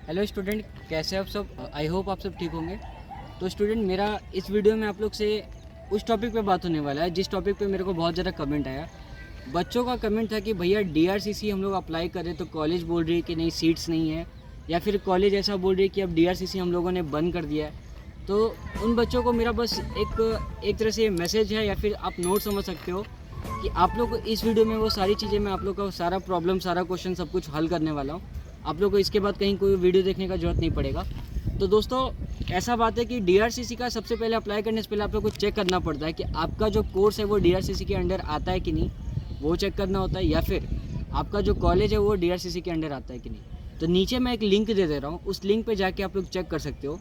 Hello student, कैसे आप सब? आई होप आप सब ठीक होंगे। तो स्टूडेंट, मेरा इस वीडियो में आप लोग से उस टॉपिक पे बात होने वाला है जिस टॉपिक पे मेरे को बहुत ज़्यादा कमेंट आया। बच्चों का कमेंट था कि भैया डीआरसीसी हम लोग अप्लाई करें तो कॉलेज बोल रही है कि नहीं सीट्स नहीं है, या फिर कॉलेज ऐसा बोल रही है कि अब डीआरसीसी हम लोगों ने बंद कर दिया है। तो उन बच्चों को मेरा बस एक तरह से मैसेज है, या फिर आप नोट समझ सकते हो कि आप लोग को इस वीडियो में वो सारी चीज़ें मैं आप लोग का सारा प्रॉब्लम, सारा क्वेश्चन, सब कुछ हल करने वाला हूँ। आप लोग को इसके बाद कहीं कोई वीडियो देखने का जरूरत नहीं पड़ेगा। तो दोस्तों, ऐसा बात है कि डीआरसीसी का सबसे पहले अप्लाई करने से पहले आप लोग को चेक करना पड़ता है कि आपका जो कोर्स है वो डीआरसीसी के अंडर आता है कि नहीं, वो चेक करना होता है, या फिर आपका जो कॉलेज है वो डीआरसीसी के अंडर आता है कि नहीं। तो नीचे मैं एक लिंक दे दे रहा हूँ, उस लिंक पर जाके आप लोग चेक कर सकते हो।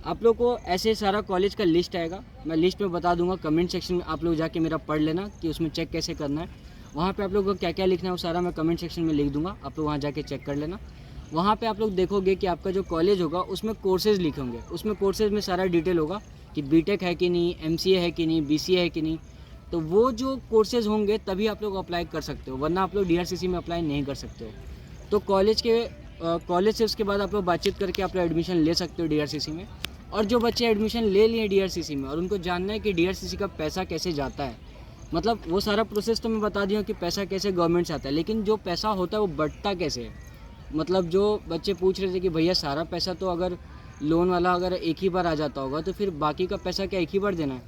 आप लोग को ऐसे सारा कॉलेज का लिस्ट आएगा, मैं लिस्ट में बता दूंगा, कमेंट सेक्शन में आप लोग जाके मेरा पढ़ लेना कि उसमें चेक कैसे करना है। वहाँ पे आप लोग को क्या क्या लिखना है वो सारा मैं कमेंट सेक्शन में लिख दूंगा, आप लोग वहाँ जाके चेक कर लेना। वहाँ पे आप लोग देखोगे कि आपका जो कॉलेज होगा उसमें कोर्सेज़ लिखे होंगे, उसमें कोर्सेज़ में सारा डिटेल होगा कि बीटेक है कि नहीं, एमसीए है कि नहीं, बीसीए है कि नहीं। तो वो जो कोर्सेज़ होंगे तभी आप लोग अप्लाई कर सकते हो, वरना आप लोग डीआरसीसी में अप्लाई नहीं कर सकते हो। तो कॉलेज से उसके बाद आप लोग बातचीत करके आप लोग एडमिशन ले सकते हो डीआरसीसी में। और जो बच्चे एडमिशन ले लिए डीआरसीसी में और उनको जानना है कि डीआरसीसी का पैसा कैसे जाता है, मतलब वो सारा प्रोसेस तो मैं बता दिया कि पैसा कैसे गवर्नमेंट से आता है, लेकिन जो पैसा होता है वो बंटता कैसे है। मतलब जो बच्चे पूछ रहे थे कि भैया सारा पैसा तो अगर लोन वाला अगर एक ही बार आ जाता होगा तो फिर बाकी का पैसा क्या एक ही बार देना है?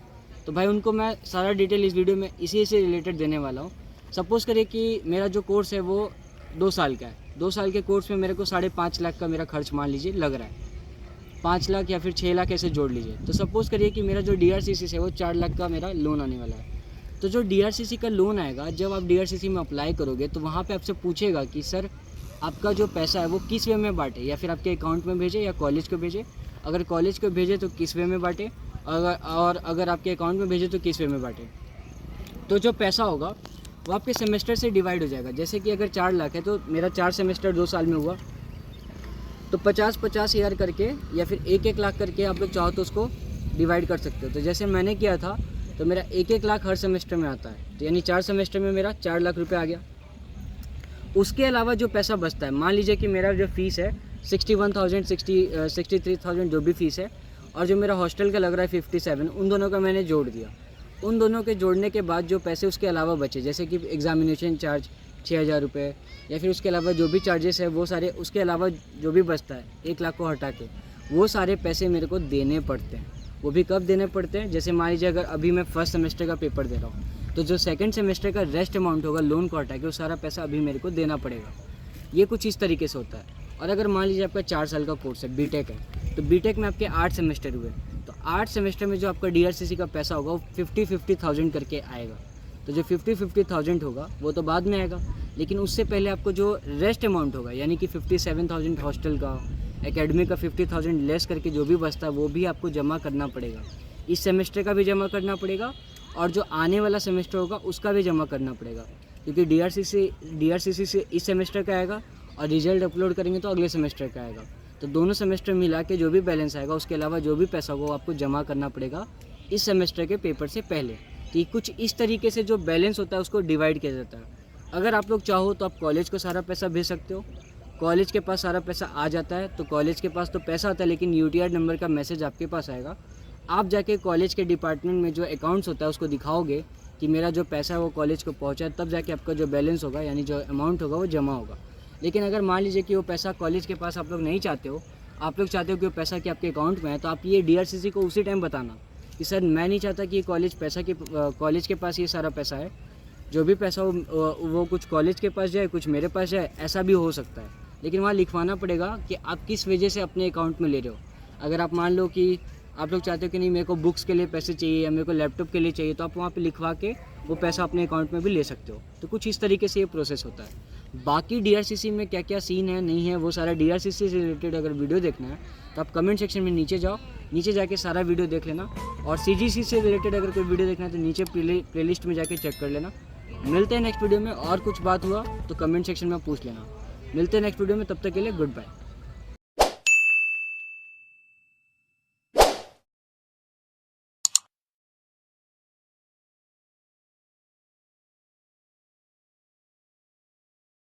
तो भाई उनको मैं सारा डिटेल इस वीडियो में इसी से रिलेटेड देने वाला हूँ। सपोज़ करिए कि मेरा जो कोर्स है वो 2 साल का है। 2 साल के कोर्स में मेरे को 5.5 लाख का मेरा खर्च मान लीजिए लग रहा है, 5 लाख या फिर 6 लाख ऐसे जोड़ लीजिए। तो सपोज़ करिए कि मेरा जो डीआरसीसी से वो 4 लाख का मेरा लोन आने वाला है। तो जो डीआरसीसी का लोन आएगा, जब आप डीआरसीसी में अप्लाई करोगे तो वहाँ पे आपसे पूछेगा कि सर आपका जो पैसा है वो किस वे में बांटे, या फिर आपके अकाउंट में भेजे या कॉलेज को भेजे। अगर कॉलेज को भेजे तो किस वे में बांटे, अगर आपके अकाउंट में भेजे तो किस वे में बांटे। तो जो पैसा होगा वो आपके सेमेस्टर से डिवाइड हो जाएगा। जैसे कि अगर 4 लाख है तो मेरा 4 सेमेस्टर 2 साल में हुआ तो 50-50 हज़ार करके या फिर 1-1 लाख करके आप लोग चाहो तो उसको डिवाइड कर सकते हो। तो जैसे मैंने किया था तो मेरा 1-1 लाख हर सेमेस्टर में आता है, तो यानी 4 सेमेस्टर में मेरा 4 लाख रुपए आ गया। उसके अलावा जो पैसा बचता है, मान लीजिए कि मेरा जो फ़ीस है 61,000 63,000 जो भी फ़ीस है, और जो मेरा हॉस्टल का लग रहा है 57, उन दोनों का मैंने जोड़ दिया। उन दोनों के जोड़ने के बाद जो पैसे उसके अलावा बचे, जैसे कि एग्ज़ामिनेशन चार्ज 6,000 रुपये, या फिर उसके अलावा जो भी चार्जेस है वो सारे, उसके अलावा जो भी बचता है 1 लाख को हटा के, वो सारे पैसे मेरे को देने पड़ते हैं। वो भी कब देने पड़ते हैं? जैसे मान लीजिए अगर अभी मैं फर्स्ट सेमेस्टर का पेपर दे रहा हूँ तो जो सेकंड सेमेस्टर का रेस्ट अमाउंट होगा लोन को हटा के, वो सारा पैसा अभी मेरे को देना पड़ेगा। ये कुछ इस तरीके से होता है। और अगर मान लीजिए आपका 4 साल का कोर्स है, बीटेक है, तो बीटेक में आपके 8 सेमेस्टर हुए, तो 8 सेमेस्टर में जो आपका डीआरसीसी का पैसा होगा वो 50,000 करके आएगा। तो जो 50,000 होगा वो तो बाद में आएगा, लेकिन उससे पहले आपको जो रेस्ट अमाउंट होगा, यानी कि 57,000 हॉस्टल का, एकेडमिक का 50,000 लेस करके जो भी बचता है वो भी आपको जमा करना पड़ेगा। इस सेमेस्टर का भी जमा करना पड़ेगा और जो आने वाला सेमेस्टर होगा उसका भी जमा करना पड़ेगा, क्योंकि डीआरसीसी से इस सेमेस्टर का आएगा और रिजल्ट अपलोड करेंगे तो अगले सेमेस्टर का आएगा। तो दोनों सेमेस्टर मिला के जो भी बैलेंस आएगा उसके अलावा जो भी पैसा होगा वो आपको जमा करना पड़ेगा इस सेमेस्टर के पेपर से पहले। तो कुछ इस तरीके से जो बैलेंस होता है उसको डिवाइड किया जाता है। अगर आप लोग चाहो तो आप कॉलेज को सारा पैसा भेज सकते हो, कॉलेज के पास सारा पैसा आ जाता है, तो कॉलेज के पास तो पैसा आता है लेकिन यूटीआर नंबर का मैसेज आपके पास आएगा। आप जाके कॉलेज के डिपार्टमेंट में जो अकाउंट्स होता है उसको दिखाओगे कि मेरा जो पैसा है वो कॉलेज को पहुंचा है, तब जाके आपका जो बैलेंस होगा यानी जो अमाउंट होगा वो जमा होगा। लेकिन अगर मान लीजिए कि वो पैसा कॉलेज के पास आप लोग नहीं चाहते हो, आप लोग चाहते हो कि वो पैसा कि आपके अकाउंट में है, तो आप ये डीआरसीसी को उसी टाइम बताना कि सर मैं नहीं चाहता कि कॉलेज के पास ये सारा पैसा है, जो भी पैसा हो वो कुछ कॉलेज के पास जाए, कुछ मेरे पास जाए, ऐसा भी हो सकता है। लेकिन वहाँ लिखवाना पड़ेगा कि आप किस वजह से अपने अकाउंट में ले रहे हो। अगर आप मान लो कि आप लोग चाहते हो कि नहीं मेरे को बुक्स के लिए पैसे चाहिए या मेरे को लैपटॉप के लिए चाहिए, तो आप वहाँ पे लिखवा के वो पैसा अपने अकाउंट में भी ले सकते हो। तो कुछ इस तरीके से ये प्रोसेस होता है। बाकी डीआरसीसी में क्या क्या सीन है नहीं है वो सारा डीआरसीसी से रिलेटेड अगर वीडियो देखना है तो आप कमेंट सेक्शन में नीचे जाओ, नीचे जाके सारा वीडियो देख लेना। और सीजीसी से रिलेटेड अगर कोई वीडियो देखना है तो नीचे प्लेलिस्ट में जाके चेक कर लेना। मिलते हैं नेक्स्ट वीडियो में, और कुछ बात हुआ तो कमेंट सेक्शन में पूछ लेना। मिलते हैं नेक्स्ट वीडियो में, तब तक के लिए गुड बाय।